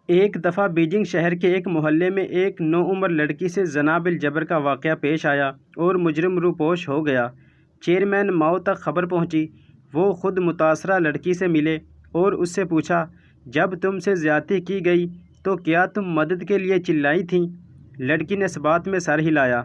ایک دفعہ بیجنگ شہر کے ایک محلے میں ایک نوعمر لڑکی سے زنا بالجبر کا واقعہ پیش آیا اور مجرم روپوش ہو گیا۔ چیئرمین ماؤ تک خبر پہنچی۔ وہ خود متاثرہ لڑکی سے ملے اور اس سے پوچھا، جب تم سے زیادتی کی گئی تو کیا تم مدد کے لیے چلائی تھیں؟ لڑکی نے اس بات میں سر ہلایا۔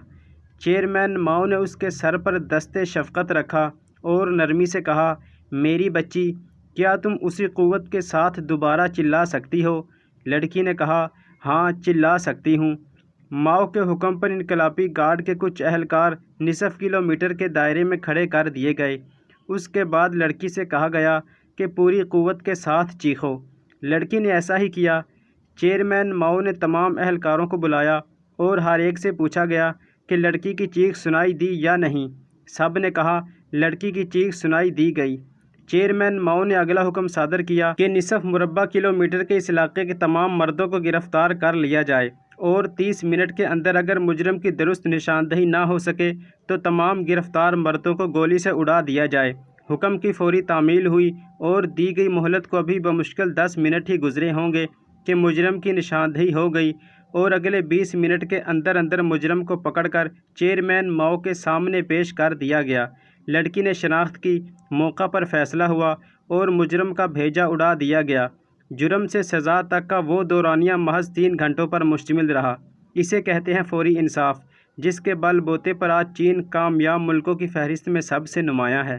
چیئرمین ماؤ نے اس کے سر پر دست شفقت رکھا اور نرمی سے کہا، میری بچی، کیا تم اسی قوت کے ساتھ دوبارہ چلا سکتی ہو؟ لڑکی نے کہا، ہاں، چلا سکتی ہوں۔ ماؤ کے حکم پر انقلابی گارڈ کے کچھ اہلکار نصف کلومیٹر کے دائرے میں کھڑے کر دیے گئے۔ اس کے بعد لڑکی سے کہا گیا کہ پوری قوت کے ساتھ چیخو۔ لڑکی نے ایسا ہی کیا۔ چیئرمین ماؤ نے تمام اہلکاروں کو بلایا اور ہر ایک سے پوچھا گیا کہ لڑکی کی چیخ سنائی دی یا نہیں۔ سب نے کہا، لڑکی کی چیخ سنائی دی گئی۔ چیئرمین ماؤ نے اگلا حکم صادر کیا کہ نصف مربع کلومیٹر کے اس علاقے کے تمام مردوں کو گرفتار کر لیا جائے اور 30 منٹ کے اندر اگر مجرم کی درست نشاندہی نہ ہو سکے تو تمام گرفتار مردوں کو گولی سے اڑا دیا جائے۔ حکم کی فوری تعمیل ہوئی اور دی گئی مہلت کو ابھی بمشکل 10 منٹ ہی گزرے ہوں گے کہ مجرم کی نشاندہی ہو گئی اور اگلے 20 منٹ کے اندر اندر مجرم کو پکڑ کر چیئرمین ماؤ کے سامنے پیش کر دیا گیا۔ لڑکی نے شناخت کی، موقع پر فیصلہ ہوا اور مجرم کا بھیجا اڑا دیا گیا۔ جرم سے سزا تک کا وہ دورانیہ محض 3 گھنٹوں پر مشتمل رہا۔ اسے کہتے ہیں فوری انصاف، جس کے بل بوتے پر آج چین کامیاب ملکوں کی فہرست میں سب سے نمایاں ہے۔